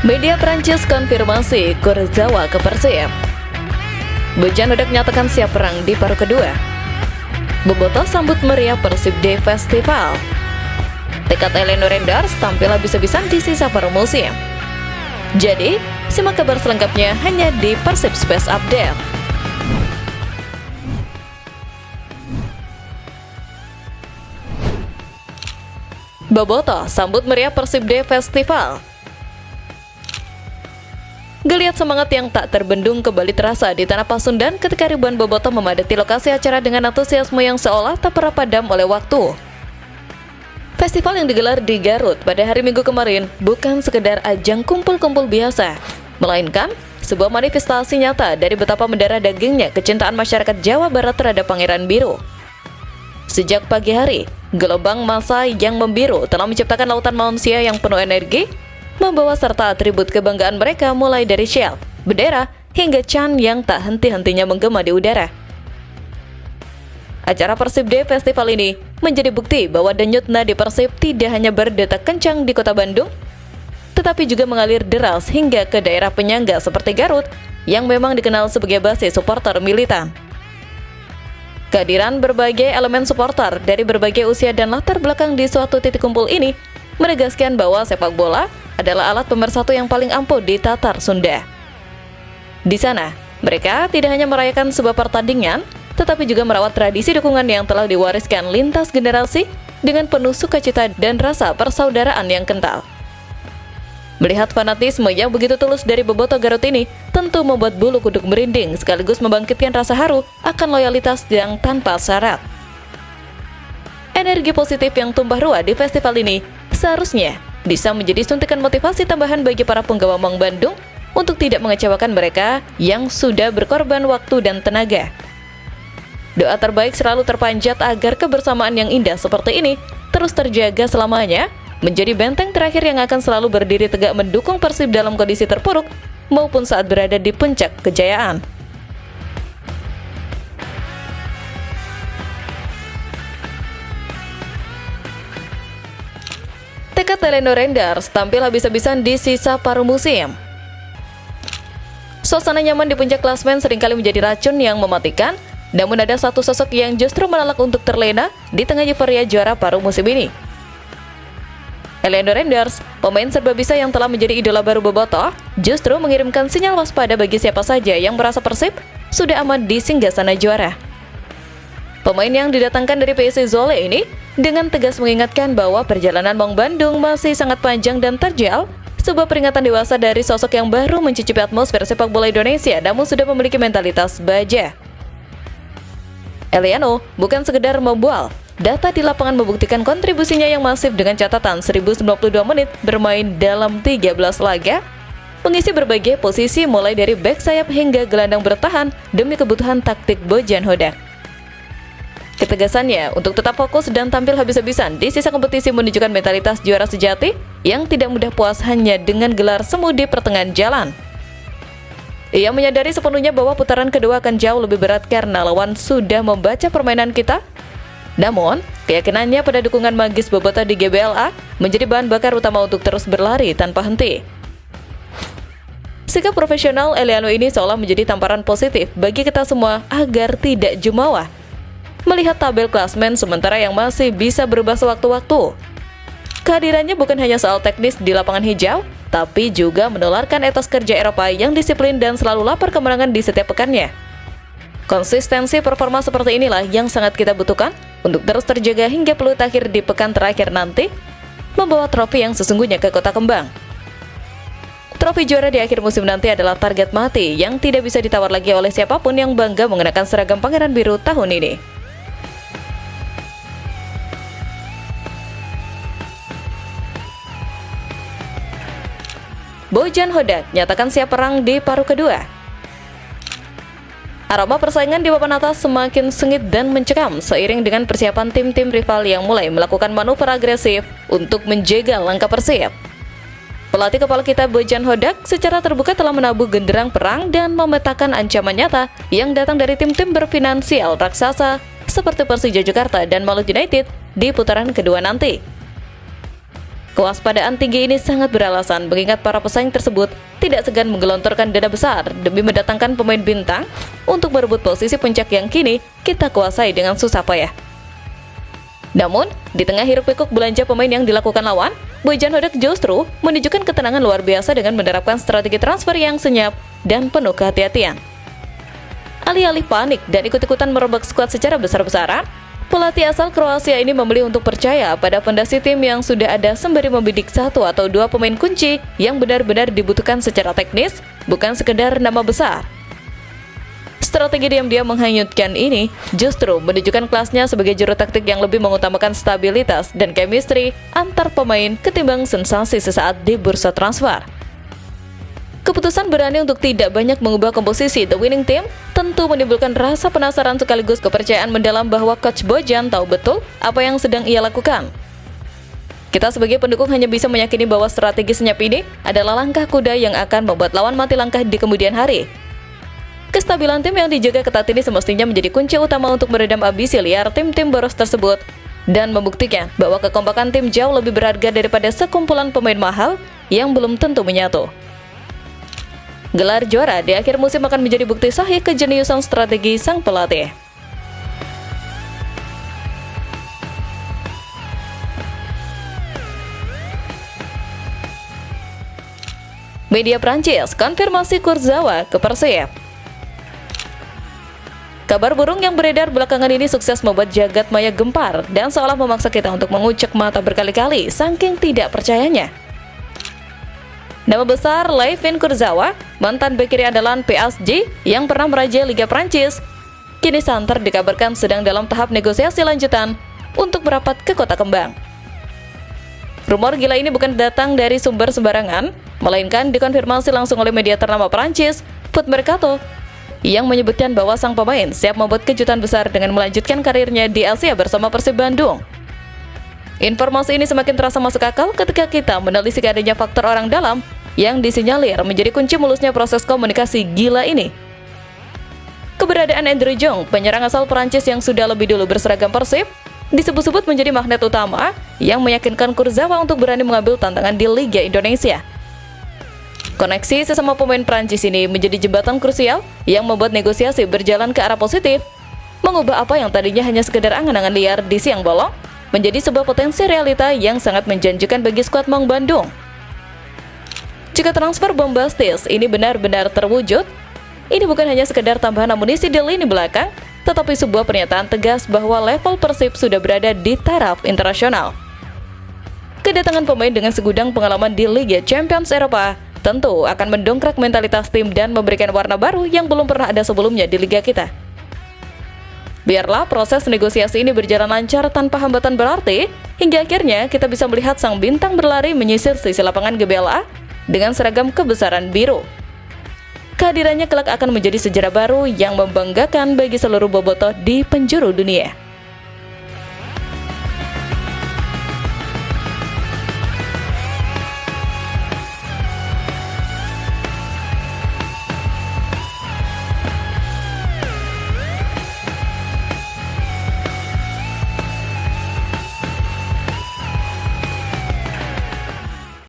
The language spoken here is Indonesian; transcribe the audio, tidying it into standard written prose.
Media Prancis konfirmasi Kurzawa ke Persib. Bojan Hodak nyatakan siap perang di paruh kedua. Bobotoh sambut meriah Persib Day Festival. Tekad Eleno Renders tampil habis-habisan di sisa paruh musim. Jadi, simak kabar selengkapnya hanya di Persib Space Update. Bobotoh sambut meriah Persib Day Festival. Geliat semangat yang tak terbendung kembali terasa di Tanah Pasundan ketika ribuan bobotoh memadati lokasi acara dengan antusiasme yang seolah tak pernah padam oleh waktu. Festival yang digelar di Garut pada hari Minggu kemarin bukan sekedar ajang kumpul-kumpul biasa, melainkan sebuah manifestasi nyata dari betapa mendarah dagingnya kecintaan masyarakat Jawa Barat terhadap Pangeran Biru. Sejak pagi hari, gelombang massa yang membiru telah menciptakan lautan manusia yang penuh energi, membawa serta atribut kebanggaan mereka mulai dari syal, bendera, hingga can yang tak henti-hentinya menggema di udara. Acara Persib Day Festival ini menjadi bukti bahwa denyut nadi Persib tidak hanya berdetak kencang di kota Bandung, tetapi juga mengalir deras hingga ke daerah penyangga seperti Garut yang memang dikenal sebagai basis supporter militan. Kehadiran berbagai elemen supporter dari berbagai usia dan latar belakang di suatu titik kumpul ini menegaskan bahwa sepak bola adalah alat pemersatu yang paling ampuh di Tatar Sunda. Di sana, mereka tidak hanya merayakan sebuah pertandingan, tetapi juga merawat tradisi dukungan yang telah diwariskan lintas generasi dengan penuh sukacita dan rasa persaudaraan yang kental. Melihat fanatisme yang begitu tulus dari bobotoh Garut ini tentu membuat bulu kuduk merinding sekaligus membangkitkan rasa haru akan loyalitas yang tanpa syarat. Energi positif yang tumpah ruah di festival ini seharusnya bisa menjadi suntikan motivasi tambahan bagi para penggawa Maung Bandung untuk tidak mengecewakan mereka yang sudah berkorban waktu dan tenaga. Doa terbaik selalu terpanjat agar kebersamaan yang indah seperti ini terus terjaga selamanya, menjadi benteng terakhir yang akan selalu berdiri tegak mendukung Persib dalam kondisi terpuruk maupun saat berada di puncak kejayaan. Tekad Eleno Renders tampil habis-habisan di sisa paruh musim. Suasana nyaman di puncak klasmen seringkali menjadi racun yang mematikan, namun ada satu sosok yang justru menolak untuk terlena di tengah euforia juara paruh musim ini. Eleno Renders, pemain serba bisa yang telah menjadi idola baru bobotoh, justru mengirimkan sinyal waspada bagi siapa saja yang merasa Persib sudah aman di singgasana juara. Pemain yang didatangkan dari PSC Zwolle ini dengan tegas mengingatkan bahwa perjalanan Maung Bandung masih sangat panjang dan terjal, sebuah peringatan dewasa dari sosok yang baru mencicipi atmosfer sepak bola Indonesia namun sudah memiliki mentalitas baja. Eliano bukan sekedar membual, data di lapangan membuktikan kontribusinya yang masif dengan catatan 1092 menit bermain dalam 13 laga, mengisi berbagai posisi mulai dari bek sayap hingga gelandang bertahan demi kebutuhan taktik Bojan Hodak. Ketegasannya untuk tetap fokus dan tampil habis-habisan di sisa kompetisi menunjukkan mentalitas juara sejati yang tidak mudah puas hanya dengan gelar semu di pertengahan jalan. Ia menyadari sepenuhnya bahwa putaran kedua akan jauh lebih berat karena lawan sudah membaca permainan kita. Namun, keyakinannya pada dukungan magis bobotoh di GBLA menjadi bahan bakar utama untuk terus berlari tanpa henti. Sikap profesional Eliano ini seolah menjadi tamparan positif bagi kita semua agar tidak jumawa melihat tabel klasmen sementara yang masih bisa berubah sewaktu-waktu. Kehadirannya bukan hanya soal teknis di lapangan hijau, tapi juga menularkan etos kerja Eropa yang disiplin dan selalu lapar kemenangan di setiap pekannya. Konsistensi performa seperti inilah yang sangat kita butuhkan untuk terus terjaga hingga peluit akhir di pekan terakhir nanti, membawa trofi yang sesungguhnya ke Kota Kembang. Trofi juara di akhir musim nanti adalah target mati yang tidak bisa ditawar lagi oleh siapapun yang bangga mengenakan seragam Pangeran Biru tahun ini. Bojan Hodak nyatakan siap perang di paruh kedua. Aroma persaingan di papan atas semakin sengit dan mencekam seiring dengan persiapan tim-tim rival yang mulai melakukan manuver agresif untuk menjegal langkah Persib. Pelatih kepala kita Bojan Hodak secara terbuka telah menabuh genderang perang dan memetakan ancaman nyata yang datang dari tim-tim berfinansial raksasa seperti Persija Jakarta dan Maluku United di putaran kedua nanti. Kewaspadaan tinggi ini sangat beralasan mengingat para pesaing tersebut tidak segan menggelontorkan dana besar demi mendatangkan pemain bintang untuk merebut posisi puncak yang kini kita kuasai dengan susah payah. Namun, di tengah hiruk-pikuk belanja pemain yang dilakukan lawan, Bojan Hodak justru menunjukkan ketenangan luar biasa dengan menerapkan strategi transfer yang senyap dan penuh kehati-hatian. Alih-alih panik dan ikut-ikutan merombak skuad secara besar-besaran, pelatih asal Kroasia ini memilih untuk percaya pada fondasi tim yang sudah ada sembari membidik 1 atau 2 pemain kunci yang benar-benar dibutuhkan secara teknis, bukan sekedar nama besar. Strategi diam-diam menghanyutkan ini justru menunjukkan kelasnya sebagai juru taktik yang lebih mengutamakan stabilitas dan chemistry antar pemain ketimbang sensasi sesaat di bursa transfer. Keputusan berani untuk tidak banyak mengubah komposisi The Winning Team tentu menimbulkan rasa penasaran sekaligus kepercayaan mendalam bahwa Coach Bojan tahu betul apa yang sedang ia lakukan. Kita sebagai pendukung hanya bisa meyakini bahwa strategi senyap ini adalah langkah kuda yang akan membuat lawan mati langkah di kemudian hari. Kestabilan tim yang dijaga ketat ini semestinya menjadi kunci utama untuk meredam ambisi liar tim-tim boros tersebut dan membuktikan bahwa kekompakan tim jauh lebih berharga daripada sekumpulan pemain mahal yang belum tentu menyatu. Gelar juara di akhir musim akan menjadi bukti sahih kejeniusan strategi sang pelatih. Media Prancis konfirmasi Kurzawa ke Persib. Kabar burung yang beredar belakangan ini sukses membuat jagat maya gempar dan seolah memaksa kita untuk mengucek mata berkali-kali saking tidak percayanya. Nama besar Layvin Kurzawa, mantan bek kiri andalan PSG yang pernah merajai Liga Prancis, kini santer dikabarkan sedang dalam tahap negosiasi lanjutan untuk merapat ke Kota Kembang. Rumor gila ini bukan datang dari sumber sembarangan, melainkan dikonfirmasi langsung oleh media ternama Prancis, Foot Mercato, yang menyebutkan bahwa sang pemain siap membuat kejutan besar dengan melanjutkan karirnya di Asia bersama Persib Bandung. Informasi ini semakin terasa masuk akal ketika kita menelisik adanya faktor orang dalam yang disinyalir menjadi kunci mulusnya proses komunikasi gila ini. Keberadaan Andrew Jong, penyerang asal Perancis yang sudah lebih dulu berseragam Persib, disebut-sebut menjadi magnet utama yang meyakinkan Kurzawa untuk berani mengambil tantangan di Liga Indonesia. Koneksi sesama pemain Perancis ini menjadi jembatan krusial yang membuat negosiasi berjalan ke arah positif, mengubah apa yang tadinya hanya sekedar angan-angan liar di siang bolong menjadi sebuah potensi realita yang sangat menjanjikan bagi skuad Maung Bandung. Jika transfer bombastis ini benar-benar terwujud, ini bukan hanya sekedar tambahan amunisi di lini belakang, tetapi sebuah pernyataan tegas bahwa level Persib sudah berada di taraf internasional. Kedatangan pemain dengan segudang pengalaman di Liga Champions Eropa tentu akan mendongkrak mentalitas tim dan memberikan warna baru yang belum pernah ada sebelumnya di liga kita. Biarlah proses negosiasi ini berjalan lancar tanpa hambatan berarti, hingga akhirnya kita bisa melihat sang bintang berlari menyisir sisi lapangan GBLA dengan seragam kebesaran biru. Kehadirannya kelak akan menjadi sejarah baru yang membanggakan bagi seluruh bobotoh di penjuru dunia.